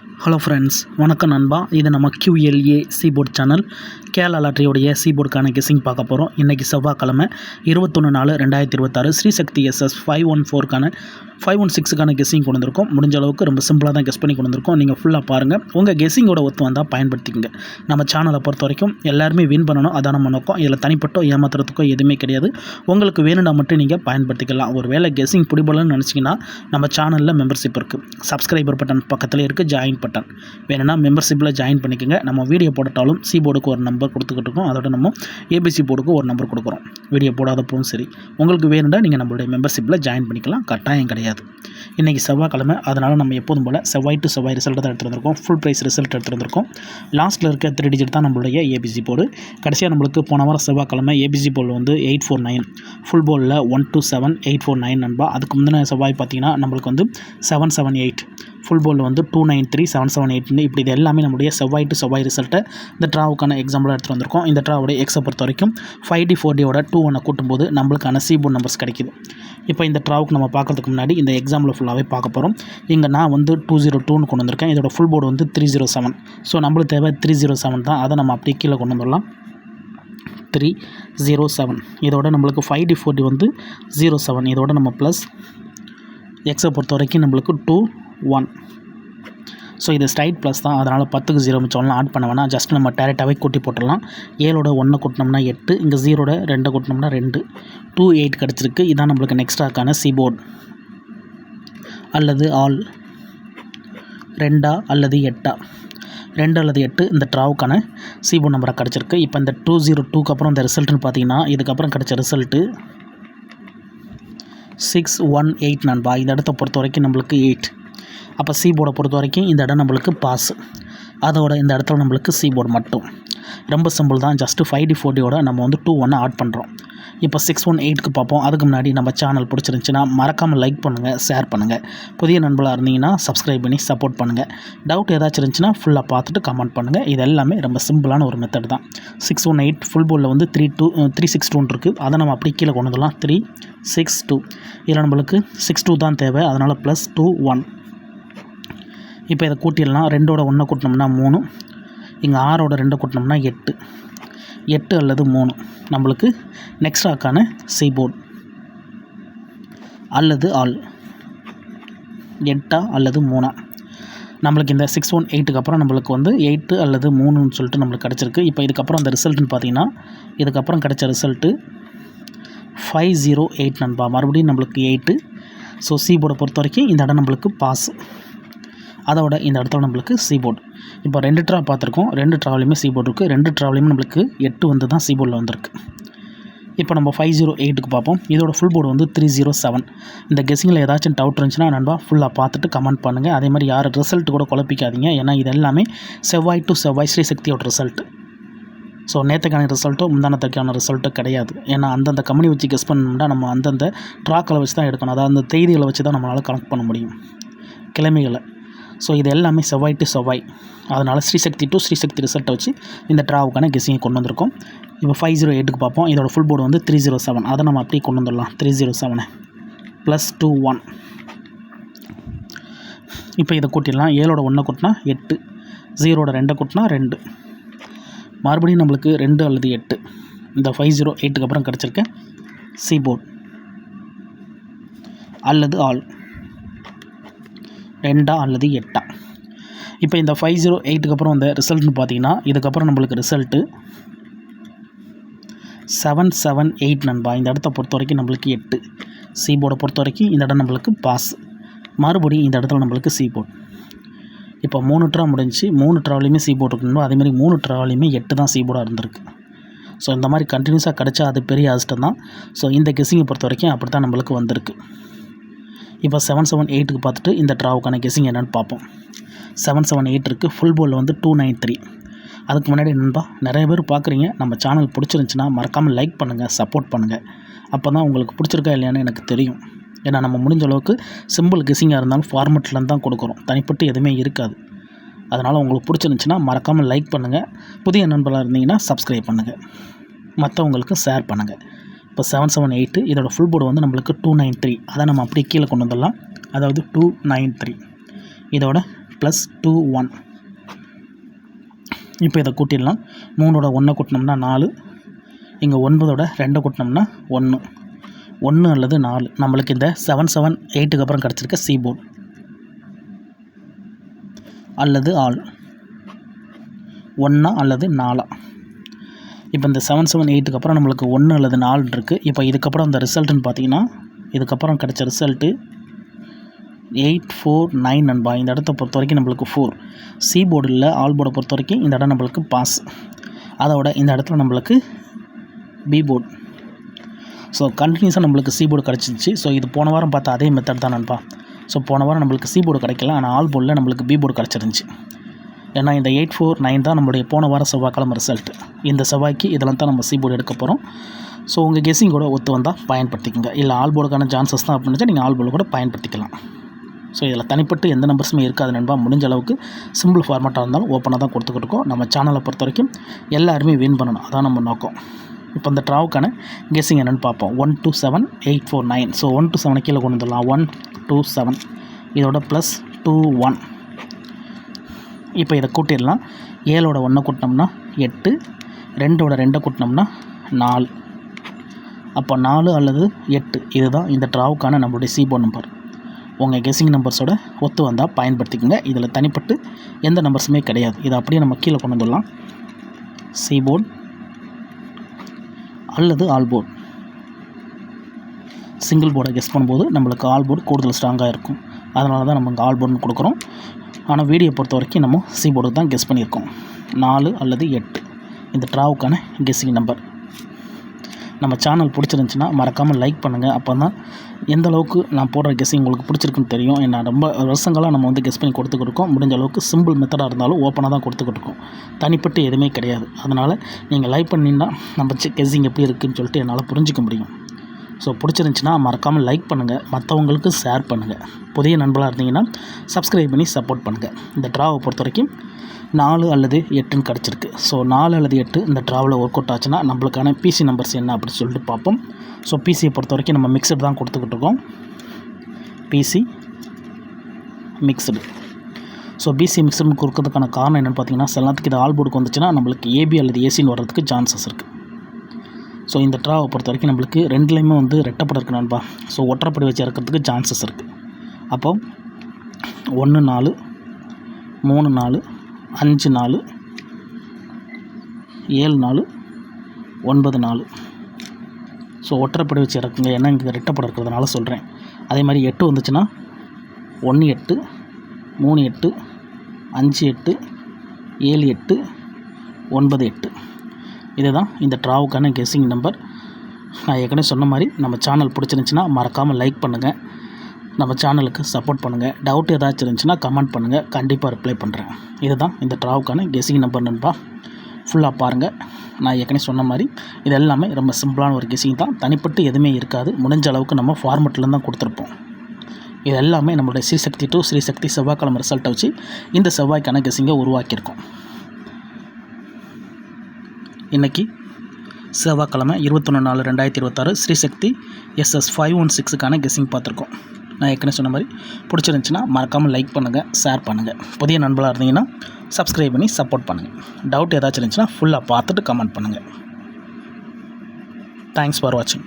Hello friends, வணக்கம் நண்பா. இது நம்ம QLA சீபோர்ட் சேனல். கேரளா லாட்டரியோடைய சீபோர்டுக்கான கெஸிங் பார்க்க போகிறோம். இன்றைக்கி செவ்வாய்க்கிழமை 21/4/2026 ஸ்ரீசக்தி SS 514க்கான 516க்கான கெஸிங் கொண்டு வந்திருக்கோம். முடிஞ்ச அளவுக்கு ரொம்ப சிம்பிளாக தான் கெஸ் பண்ணி கொண்டு வந்திருக்கோம். நீங்கள் ஃபுல்லாக பாருங்கள். உங்கள் கெஸிங்கோட ஒத்து வந்தால் பயன்படுத்திக்கங்க. நம்ம சேனலை பொறுத்த வரைக்கும் எல்லாருமே வின் பண்ணணும், அதான் நம்ம நோக்கம். இதில் தனிப்பட்டோ ஏமாத்துறதுக்கோ எதுவுமே கிடையாது. உங்களுக்கு வேணும்னா மட்டும் நீங்கள் பயன்படுத்திக்கலாம். ஒரு வேளை கெஸிங் பிடிபலன்னு நினச்சிங்கன்னா நம்ம சேனலில் மெம்பர்ஷிப் இருக்குது. சப்ஸ்கிரைபர் பட்டன் பக்கத்தில் இருக்குது, ஜாயின் பட்டன் வேணும்னா மெம்பர்ஷிப்பில் ஜாயின் பண்ணிக்கோங்க. நம்ம வீடியோ போட்டாலும் சி போர்டுக்கு ஒரு நம்பர் கொடுத்துக்கிட்டு இருக்கோம். அதோட நம்ம ABC போர்டுக்கு ஒரு நம்பர் கொடுக்குறோம். வீடியோ போடாதப்பவும் சரி, உங்களுக்கு வேணும்னா நீங்கள் நம்மளுடைய மெம்பர்ஷிப்பில் ஜாயின் பண்ணிக்கலாம். கட்டாயம் கிடையாது. இன்றைக்கி செவ்வாய்க்கிழமை, அதனால் நம்ம எப்போதும் போல் செவ்வாய் டு செவ்வாய் ரிசல்ட் தான் எடுத்துருந்துருக்கோம். ஃபுல் ப்ரைஸ் ரிசல்ட் எடுத்துருந்துருக்கோம். லாஸ்ட்டில் இருக்க 3 டிஜிட் தான் நம்மளுடைய ABC போர்டு. கடைசியாக நம்மளுக்கு போன வாரம் செவ்வாய்க்கிழமை ABC போர்டு வந்து 849, ஃபுல் போர்டில் 127 849 நண்பா. அதுக்கு முந்தின செவ்வாய் பார்த்தீங்கன்னா நம்மளுக்கு வந்து 778, ஃபுல் போர்டில் வந்து 293 778. இப்படி இது எல்லாமே நம்முடைய செவ்வாய் டு செவ்வாய் ரிசல்ட்டை இந்த ட்ராவுக்கான எக்ஸாம்பிளாக எடுத்துகிட்டு வந்திருக்கோம். இந்த ட்ராவுடைய எக்ஸை பொறுத்த வரைக்கும் 5D 4Dயோட 2-1 கூட்டும்போது நம்மளுக்கான சி போர்டு நம்பர்ஸ் கிடைக்குது. இப்போ இந்த ட்ராவுக்கு நம்ம பார்க்கறதுக்கு முன்னாடி இந்த எக்ஸாம்பிள் ஃபுல்லாகவே பார்க்க போகிறோம். இங்கே நான் வந்து 202ன்னு கொண்டு வந்திருக்கேன். இதோட ஃபுல் போர்டு வந்து 307. ஸோ நம்மளுக்கு தேவை 307 தான். அதை நம்ம அப்படியே கீழே கொண்டு வந்துடலாம். 307 இதோட நம்மளுக்கு 5D 4D வந்து 07. இதோட நம்ம ப்ளஸ் எக்ஸை பொறுத்த வரைக்கும் நம்மளுக்கு 21. ஸோ இது ஸ்ட்ரைட் ப்ளஸ் தான், அதனால் 10க்கு 0 மிச்சம்லாம் ஆட் பண்ண வேணாம். ஜஸ்ட் நம்ம டேரெக்டாகவே கூட்டி போட்டுடலாம். 7ஓட 1 கூட்டினோம்னா 8, இங்கே 0ஓட 2 கூட்டினோம்னா 2, 28 கிடச்சிருக்கு. இதான் நம்மளுக்கு நெக்ஸ்ட்டாக்கான சி போர்டு. அல்லது ஆல் 2 அல்லது 8, 2 அல்லது 8 இந்த ட்ராவுக்கான சி போர்டு நம்பராக கிடச்சிருக்கு. இப்போ இந்த 202க்கு அப்புறம் இந்த ரிசல்ட்டுன்னு பார்த்தீங்கன்னா இதுக்கப்புறம் கிடச்ச ரிசல்ட்டு 618 நண்பா. இந்த இடத்த பொறுத்த வரைக்கும் நம்மளுக்கு 8. அப்போ சி போர்டை பொறுத்த வரைக்கும் இந்த இடம் நம்மளுக்கு பாஸ். அதோட இந்த இடத்துல நம்மளுக்கு சி போர்டு மட்டும். ரொம்ப சிம்பிள் தான். ஜஸ்ட்டு 5D 4Dயோட நம்ம வந்து 21 ஆட் பண்ணுறோம். இப்போ 618க்கு பார்ப்போம். அதுக்கு முன்னாடி நம்ம சேனல் பிடிச்சிருந்துச்சின்னா மறக்காமல் லைக் பண்ணுங்கள், ஷேர் பண்ணுங்கள். புதிய நண்பர்களாக இருந்தீங்கன்னா சப்ஸ்கிரைப் பண்ணி சப்போர்ட் பண்ணுங்கள். டவுட் ஏதாச்சும் இருந்துச்சுன்னா ஃபுல்லாக பார்த்துட்டு கமெண்ட் பண்ணுங்கள். இது எல்லாமே ரொம்ப சிம்பிளான ஒரு மெத்தட் தான். 618 ஃபுல் போர்டில் வந்து 362 இருக்குது. அதை நம்ம அப்படி கீழே கொண்டு வந்துடலாம். 362 இதில் நம்மளுக்கு 62 தான் தேவை. அதனால் ப்ளஸ் 21. இப்போ இதை கூட்டிடலாம். 2ஓட 1 கூட்டினோம்னா 3, இங்கே 6ஓட 2 கூட்டினோம்னா 8, 8 அல்லது 3 நம்மளுக்கு நெக்ஸ்டாக்கான சி போர்டு. அல்லது ஆல் 8 அல்லது 3 நம்மளுக்கு இந்த 618க்கு அப்புறம் நம்மளுக்கு வந்து 8 அல்லது 3ன்னு சொல்லிட்டு நம்மளுக்கு கிடச்சிருக்கு. இப்போ இதுக்கப்புறம் அந்த ரிசல்ட்டுன்னு பார்த்தீங்கன்னா இதுக்கப்புறம் கிடச்ச ரிசல்ட்டு 508 நண்பா. மறுபடியும் நம்மளுக்கு 8. ஸோ சி போர்டை பொறுத்த வரைக்கும் இந்த இடம் நம்மளுக்கு பாஸ். அதோட இந்த இடத்துல நம்மளுக்கு சி போர்டு. இப்போ 2 ட்ரா பார்த்துருக்கோம். 2 ட்ராவிலையுமே சி போர்டு இருக்குது. 2 ட்ராவிலையுமே நம்மளுக்கு 8 வந்து தான் சி போர்டில் வந்திருக்கு. இப்போ நம்ம 508க்கு பார்ப்போம். இதோட ஃபுல் போர்டு வந்து 307. இந்த கெஸிங்கில் ஏதாச்சும் டவுட் இருந்துச்சுன்னா நண்பா ஃபுல்லாக பார்த்துட்டு கமெண்ட் பண்ணுங்கள். அதே மாதிரி யார் ரிசல்ட் கூட குழப்பிக்காதீங்க. ஏன்னா இது எல்லாமே செவ்வாய் டு செவ்வாய் ஸ்ரீசக்தியோட ரிசல்ட்டு. ஸோ நேற்றுக்கான ரிசல்ட்டோ முந்தானத்துக்கான ரிசல்ட்டோ கிடையாது. ஏன்னா அந்தந்த கம்பெனி வச்சு கெஸ் பண்ணணும்னா நம்ம அந்தந்த ட்ராக்களை வச்சு தான் எடுக்கணும். அதாவது அந்த தேதிகளை வச்சு தான் நம்மளால் கனெக்ட் பண்ண முடியும், கிழமைகளை. ஸோ இது எல்லாமே செவ்வாய் டு செவ்வாய். அதனால் ஸ்ரீசக்தி டு ஸ்ரீசக்தி ரிசல்ட்டை வச்சு இந்த ட்ராவுக்கான கெஸிங்கை கொண்டு வந்திருக்கோம். இப்போ 508க்கு பார்ப்போம். இதோட ஃபுல் போர்டு வந்து 307. அதை நம்ம அப்படியே கொண்டு வந்துடலாம். 307 ப்ளஸ் 21. இப்போ இதை கூட்டிடலாம். 7ஓட 1 கூட்டினா 8, 0ஓட 2 கூட்டினா 2, மறுபடியும் நம்மளுக்கு 2 அல்லது 8 இந்த 508க்கு அப்புறம் கிடச்சிருக்க சி போர்டு. அல்லது ஆல் 2 அல்லது 8. இப்போ இந்த 508க்கு அப்புறம் இந்த ரிசல்ட்னு பார்த்தீங்கன்னா இதுக்கப்புறம் நம்மளுக்கு ரிசல்ட்டு 778 நண்பா. இந்த இடத்த பொறுத்த வரைக்கும் நம்மளுக்கு 8. சி போர்டை பொறுத்த வரைக்கும் இந்த இடம் நம்மளுக்கு பாஸ். மறுபடியும் இந்த இடத்துல நம்மளுக்கு சி போர்டு. இப்போ 3 ட்ரா முடிஞ்சு 3 ட்ராவிலையுமே சி போர்டு இருக்கணும். அதேமாதிரி 3 ட்ராவிலையுமே 8 தான் சி போர்டாக இருந்திருக்கு. ஸோ இந்த மாதிரி கண்டினியூஸாக கிடச்சா அது பெரிய அதிர்ஷ்டம் தான். ஸோ இந்த கெஸிங்கை பொறுத்த வரைக்கும் அப்படி தான் நம்மளுக்கு வந்திருக்கு. இப்போ 778க்கு பார்த்துட்டு இந்த ட்ராவுக்கான கெஸிங் என்னென்னு பார்ப்போம். 778 இருக்குது. ஃபுல் போர்டில் வந்து 293. அதுக்கு முன்னாடி நண்பா நிறைய பேர் பார்க்குறீங்க. நம்ம சேனல் பிடிச்சிருந்துச்சின்னா மறக்காமல் லைக் பண்ணுங்கள், சப்போர்ட் பண்ணுங்கள். அப்போ தான் உங்களுக்கு பிடிச்சிருக்கா இல்லையான்னு எனக்கு தெரியும். ஏன்னா நம்ம முடிஞ்ச அளவுக்கு சிம்பிள் கெஸிங்காக இருந்தாலும் ஃபார்மெட்டில் தான் கொடுக்குறோம். தனிப்பட்டு எதுவுமே இருக்காது. அதனால் உங்களுக்கு பிடிச்சிருந்துச்சின்னா மறக்காமல் லைக் பண்ணுங்கள். புதிய நண்பர்களாக இருந்தீங்கன்னா சப்ஸ்கிரைப் பண்ணுங்கள். மற்றவங்களுக்கு ஷேர் பண்ணுங்கள். இப்போ 778 இதோட ஃபுல் போர்டு வந்து நம்மளுக்கு 293. அதை நம்ம அப்படியே கீழே கொண்டு வந்துடலாம். அதாவது 293 இதோட ப்ளஸ் 2 1. இப்போ இதை கூட்டிடலாம். 3ஓட 1 கூட்டினோம்னா 4, இங்கே 9ஓட 2 கூட்டினோம்னா 1. 1 அல்லது 4 நம்மளுக்கு இந்த 7 7 8க்கு அப்புறம் கிடச்சிருக்க சி போர்டு அல்லது ஆல் 1 அல்லது 4. இப்போ இந்த 7 7 8க்கு அப்புறம் நம்மளுக்கு 1 அல்லது 4 இருக்குது. இப்போ இதுக்கப்புறம் அந்த ரிசல்ட்டுன்னு பார்த்தீங்கன்னா இதுக்கப்புறம் கிடைச்ச ரிசல்ட்டு 8 4 9 நண்பா. இந்த இடத்த பொறுத்த வரைக்கும் நம்மளுக்கு 4. சி போர்டு இல்லை, ஆல் போர்டை பொறுத்த வரைக்கும் இந்த இடம் நம்மளுக்கு பாஸ். அதோட இந்த இடத்துல நம்மளுக்கு பி போர்டு. ஸோ கண்டினியூஸாக நம்மளுக்கு சி போர்டு கிடச்சிச்சு. ஸோ இது போன வாரம் பார்த்தா அதே மெத்தட் தான் நண்பா. ஸோ போன வாரம் நம்மளுக்கு சி போர்டு கிடைக்கல, ஆனால் ஆல் போர்டில் நம்மளுக்கு பி போர்டு கிடச்சிருந்துச்சி. ஏன்னா இந்த 8 4 9 தான் நம்மளுடைய போன வாரம் செவ்வாய்க்கிழமை ரிசல்ட்டு. இந்த செவ்வாய்க்கு இதெல்லாம் தான் நம்ம சி போர்டு எடுக்க போகிறோம். ஸோ உங்கள் கெஸ்ஸிங் கூட ஒத்து வந்தால் பயன்படுத்திக்கங்க. இல்லை ஆல் போர்டுக்கான சான்சஸ் தான் அப்படின்னு நீங்கள் ஆல் போர்டு கூட பயன்படுத்திக்கலாம். ஸோ இதில் தனிப்பட்டு எந்த நம்பர்ஸுமே இருக்காது நண்பா. முடிஞ்ச அளவுக்கு சிம்பிள் ஃபார்மேட்டாக இருந்தாலும் ஓப்பனாக தான் கொடுத்துக்கிட்டு நம்ம சேனலை பொறுத்த வரைக்கும் எல்லாருமே வின் பண்ணணும், அதான் நம்ம நோக்கம். இப்போ இந்த ட்ராவுக்கான கெஸ்ஸிங் என்னென்னு பார்ப்போம். 1 2 7 8 4 9. ஸோ 1 to 7 கீழே கொண்டு வந்துடலாம். 1 2 7 இதோட ப்ளஸ் 2 1. இப்போ இதை கூட்டிடலாம். 7ஓட 1 கூட்டினோம்னா 8, 2ஓட 2 கூட்டினோம்னா 4. அப்போ 4 அல்லது 8 இதுதான் இந்த ட்ராவுக்கான நம்மளுடைய சி போர்டு நம்பர். உங்கள் கெஸ்ஸிங் நம்பர்ஸோட ஒத்து வந்தால் பயன்படுத்திக்கோங்க. இதில் தனிப்பட்டு எந்த நம்பர்ஸுமே கிடையாது. இதை அப்படியே நம்ம கீழே கொண்டு வந்துடலாம். சி போர்டு அல்லது ஆல் போர்டு. சிங்கிள் போர்டை கெஸ் பண்ணும்போது நம்மளுக்கு ஆல் போர்டு கூடுதல் ஸ்ட்ராங்காக இருக்கும். அதனால தான் நம்ம இங்கே ஆல் போர்டுன்னு கொடுக்குறோம். ஆனால் வீடியோ பொறுத்த வரைக்கும் நம்ம சி போர்டு தான் கெஸ் பண்ணியிருக்கோம். 4 அல்லது 8 இந்த ட்ராவுக்கான கெஸ்ஸிங் நம்பர். நம்ம சேனல் பிடிச்சிருந்துச்சின்னா மறக்காமல் லைக் பண்ணுங்கள். அப்போ தான் எந்த அளவுக்கு நான் போடுற கெஸ்ஸிங் உங்களுக்கு பிடிச்சிருக்குன்னு தெரியும். ஏன்னா ரொம்ப வருஷங்களாக நம்ம வந்து கெஸ் பண்ணி கொடுத்துக்கிட்டு இருக்கோம். முடிஞ்ச அளவுக்கு சிம்பிள் மெத்தடாக இருந்தாலும் ஓப்பனாக தான் கொடுத்துக்கிட்டு இருக்கோம். தனிப்பட்டு எதுவுமே கிடையாது. அதனால் நீங்கள் லைக் பண்ணிங்கன்னா நம்ம கெஸ்ஸிங் எப்படி இருக்குதுன்னு சொல்லிட்டு என்னால் புரிஞ்சிக்க முடியும். ஸோ பிடிச்சிருந்துச்சின்னா மறக்காமல் லைக் பண்ணுங்கள், மற்றவங்களுக்கு ஷேர் பண்ணுங்கள். புதிய நண்பர்களாக இருந்தீங்கன்னா சப்ஸ்கிரைப் பண்ணி சப்போர்ட் பண்ணுங்கள். இந்த ட்ராவை பொறுத்த வரைக்கும் 4 அல்லது 8ன்னு கிடச்சிருக்கு. ஸோ 4 அல்லது 8 இந்த ட்ராவில் ஒர்க் அவுட் ஆச்சுன்னா நம்மளுக்கான பிசி நம்பர்ஸ் என்ன அப்படின்னு சொல்லிட்டு பார்ப்போம். ஸோ பிசியை பொறுத்த வரைக்கும் நம்ம மிக்சடு தான் கொடுத்துக்கிட்டு இருக்கோம். PC mixed. ஸோ பிசி மிக்சடுன்னு கொடுக்கறதுக்கான காரணம் என்னென்னு பார்த்தீங்கன்னா சில நேரத்துக்கு இது ஆல் போர்டுக்கு வந்துச்சுன்னா நம்மளுக்கு ஏபி அல்லது ஏசின்னு வர்றதுக்கு சான்சஸ் இருக்குது. ஸோ இந்த ட்ராவை பொறுத்த வரைக்கும் நம்மளுக்கு ரெண்டுலேயுமே வந்து ரெட்டப்படம் இருக்குது நண்பா. ஸோ ஒற்றைப்படி வச்சு இறக்கிறதுக்கு சான்சஸ் இருக்குது. அப்போ 1 4 3 4 5 4 7 4 9 4. ஸோ ஒற்றைப்படி வச்சு இறக்குங்க. ஏன்னா இங்கே ரெட்டப்படம் இருக்கிறதுனால சொல்கிறேன். அதே மாதிரி 8 வந்துச்சுன்னா 1 8 3 8 5 8 7 8 9 8. இதுதான் இந்த ட்ராவுக்கான கெஸ்ஸிங் நம்பர். நான் ஏற்கனவே சொன்ன மாதிரி நம்ம சேனல் பிடிச்சிருந்துச்சின்னா மறக்காமல் லைக் பண்ணுங்கள், நம்ம சேனலுக்கு சப்போர்ட் பண்ணுங்கள். டவுட் ஏதாச்சும் இருந்துச்சுன்னா கமெண்ட் பண்ணுங்கள், கண்டிப்பாக ரிப்ளை பண்ணுறேன். இதுதான் இந்த ட்ராவுக்கான கெஸ்ஸிங் நம்பர் நண்பா. ஃபுல்லாக பாருங்கள். நான் ஏற்கனவே சொன்ன மாதிரி இது எல்லாமே ரொம்ப சிம்பிளான ஒரு கெஸ்ஸிங் தான். தனிப்பட்டு எதுவுமே இருக்காது. முடிஞ்ச அளவுக்கு நம்ம ஃபார்மெட்டில் தான் கொடுத்துருப்போம். இது எல்லாமே நம்மளுடைய ஸ்ரீசக்தி டு ஸ்ரீசக்தி செவ்வாய்க்கிழமை ரிசல்ட்டை வச்சு இந்த செவ்வாய்க்கான கெஸ்ஸிங்கை உருவாக்கியிருக்கோம். இன்றைக்கி செவ்வாய்க்கிழமை 21/4/2026 ஸ்ரீசக்தி SS 516க்கான கெஸ்ஸிங் பார்த்துருக்கோம். நான் ஏற்கனவே சொன்ன மாதிரி பிடிச்சிருந்துச்சின்னா மறக்காமல் லைக் பண்ணுங்கள், ஷேர் பண்ணுங்கள். புதிய நண்பர்களாக இருந்தீங்கன்னா சப்ஸ்கிரைப் பண்ணி சப்போர்ட் பண்ணுங்கள். டவுட் ஏதாச்சும் இருந்துச்சுன்னா ஃபுல்லாக பார்த்துட்டு கமெண்ட் பண்ணுங்கள். தேங்க்ஸ் ஃபார் வாட்சிங்.